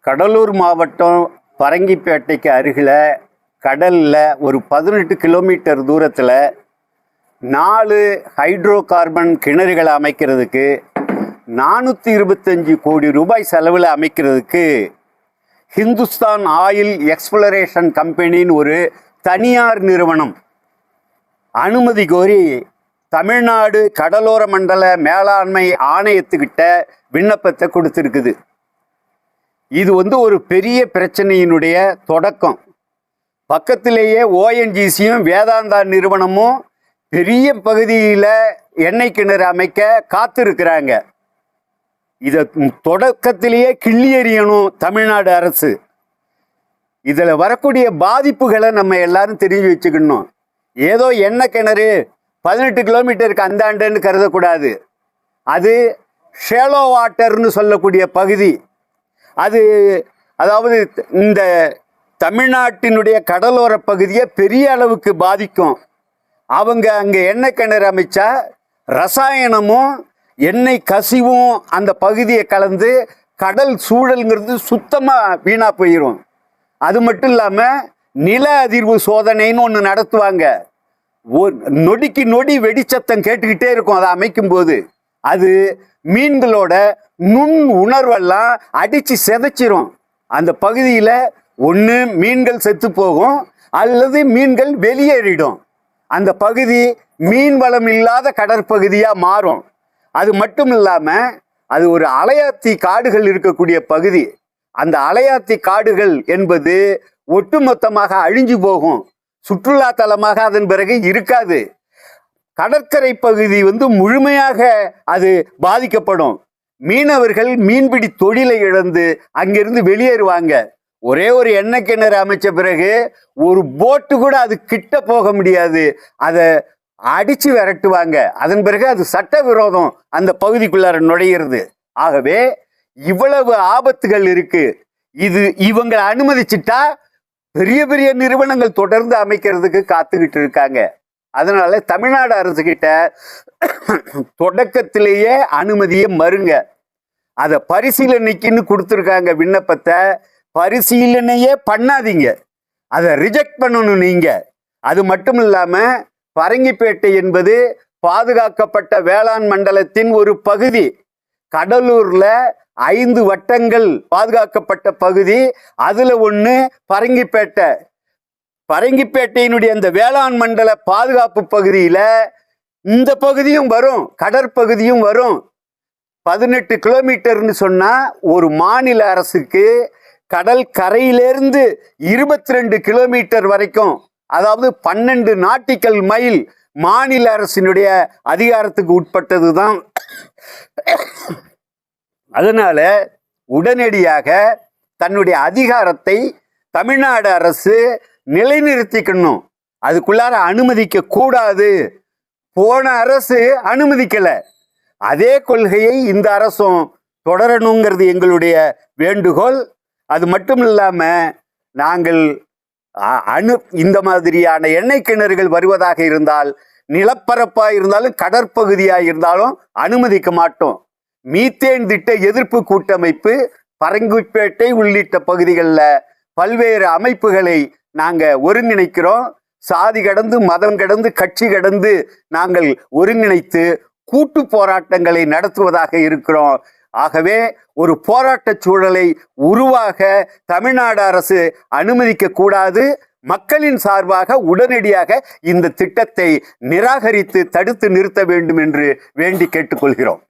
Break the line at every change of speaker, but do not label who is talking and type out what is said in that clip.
கடலூர் மாவட்டம் பரங்கிப்பேட்டைக்கு அருகில் கடலில் ஒரு 18 கிலோமீட்டர் தூரத்தில் 4 ஹைட்ரோ கார்பன் கிணறுகளை அமைக்கிறதுக்கு 425 கோடி ரூபாய் செலவில் அமைக்கிறதுக்கு ஹிந்துஸ்தான் ஆயில் எக்ஸ்ப்ளரேஷன் கம்பெனின்னு ஒரு தனியார் நிறுவனம் அனுமதி கோரி தமிழ்நாடு கடலோர மண்டல மேலாண்மை ஆணையத்துக்கிட்ட விண்ணப்பத்தை கொடுத்துருக்குது. இது ஒரு பெரிய பிரச்சனையினுடைய தொடக்கம். பக்கத்திலேயே ஓஎன்ஜிசியும் வேதாந்தா நிறுவனமும் பெரிய பகுதியில் எண்ணெய் கிணறு அமைக்க காத்திருக்கிறாங்க. இதை தொடக்கத்திலேயே கிள்ளி எறியணும் தமிழ்நாடு அரசு. இதில் வரக்கூடிய பாதிப்புகளை நம்ம எல்லாரும் தெரிஞ்சு வச்சுக்கணும். ஏதோ எண்ணெய் கிணறு 18 கிலோமீட்டருக்கு அந்தாண்டுன்னு கருதக்கூடாது. அது ஷேலோ வாட்டர்னு சொல்லக்கூடிய பகுதி. அதாவது இந்த தமிழ்நாட்டினுடைய கடலோர பகுதியை பெரிய அளவுக்கு பாதிக்கும். அவங்க அங்கே எண்ணெய் கிணறு அமைச்சா ரசாயனமும் எண்ணெய் கசிவும் அந்த பகுதியை கலந்து கடல் சூழலுங்கிறது சுத்தமாக வீணாக போயிடும். அது மட்டும் இல்லாமல் நில அதிர்வு சோதனைன்னு ஒன்று நடத்துவாங்க. நொடிக்கு நொடி வெடிச்சத்தம் கேட்டுக்கிட்டே இருக்கும். அதை அமைக்கும் போது அது மீன்களோட நுண் உணர்வெல்லாம் அடித்து சிதைச்சிரும். அந்த பகுதியில் ஒன்று மீன்கள் செத்து போகும் அல்லது மீன்கள் வெளியேறிடும். அந்த பகுதி மீன் வளம் இல்லாத கடற்பகுதியாக மாறும். அது மட்டும் இல்லாமல் அது ஒரு அலையாத்தி காடுகள் இருக்கக்கூடிய பகுதி. அந்த அலையாத்தி காடுகள் என்பது ஒட்டுமொத்தமாக அழிஞ்சு போகும். சுற்றுலா தலமாக அதன் பிறகு இருக்காது. கடற்கரை பகுதி முழுமையாக அது பாதிக்கப்படும். மீனவர்கள் மீன்பிடி தொழிலை இழந்து அங்கிருந்து வெளியேறுவாங்க. ஒரே ஒரு எண்ணெய் கிணறு அமைச்ச பிறகு ஒரு போட்டு கூட அது கிட்ட போக முடியாது. அதை அடிச்சு விரட்டுவாங்க. அதன் பிறகு அது சட்டவிரோதம் அந்த பகுதிக்குள்ளார நுழையிறது. ஆகவே இவ்வளவு ஆபத்துகள் இருக்கு. இவங்க அனுமதிச்சிட்டா பெரிய பெரிய நிறுவனங்கள் தொடர்ந்து அமைக்கிறதுக்கு காத்துக்கிட்டு இருக்காங்க. அதனால தமிழ்நாடு அரசு கிட்ட தொடக்கத்திலேயே அனுமதியை மறுங்க. அதை பரிசீலனைக்குன்னு கொடுத்துருக்காங்க விண்ணப்பத்தை. பரிசீலனையே பண்ணாதீங்க, அதை ரிஜெக்ட் பண்ணணும் நீங்க. அது மட்டும் இல்லாம பரங்கிப்பேட்டை என்பது பாதுகாக்கப்பட்ட வேளாண் மண்டலத்தின் ஒரு பகுதி. கடலூர்ல 5 வட்டங்கள் பாதுகாக்கப்பட்ட பகுதி. அதுல ஒன்று பரங்கிப்பேட்டை. பரங்கிப்பேட்டையினுடைய அந்த வேளாண் மண்டல பாதுகாப்பு பகுதியில இந்த பகுதியும் வரும், கடற்பகுதியும் வரும். 18 கிலோமீட்டர்னு சொன்னா ஒரு மாநில அரசுக்கு கடல் கரையிலிருந்து 22 கிலோமீட்டர் வரைக்கும், அதாவது 12 நாட்டிக்கல் மைல் மாநில அரசினுடைய அதிகாரத்துக்கு உட்பட்டது தான். அதனால உடனடியாக தன்னுடைய அதிகாரத்தை தமிழ்நாடு அரசு நிலைநிறுத்திக்கணும். அதுக்குள்ளார அனுமதிக்க கூடாது. போன அரசு அனுமதிக்கல. அதே கொள்கையை இந்த அரசும் தொடரணுங்கிறது எங்களுடைய வேண்டுகோள். அது மட்டும் இல்லாம நாங்கள் இந்த மாதிரியான எண்ணெய் கிணறுகள் வருவதாக இருந்தால், நிலப்பரப்பா இருந்தாலும் கடற்பகுதியா இருந்தாலும் அனுமதிக்க மாட்டோம். மீத்தேன் திட்ட எதிர்ப்பு கூட்டமைப்பு பரங்கிப்பேட்டை உள்ளிட்ட பகுதிகளில் பல்வேறு அமைப்புகளை நாங்கள் ஒருங்கிணைக்கிறோம். சாதி கடந்து மதம் கடந்து கட்சி கடந்து நாங்கள் ஒருங்கிணைத்து கூட்டு போராட்டங்களை நடத்துவதாக இருக்கிறோம். ஆகவே ஒரு போராட்ட சூழலை உருவாக தமிழ்நாடு அரசு அனுமதிக்க கூடாது. மக்களின் சார்பாக உடனடியாக இந்த திட்டத்தை நிராகரித்து தடுத்து நிறுத்த வேண்டும் என்று வேண்டி கேட்டுக்கொள்கிறோம்.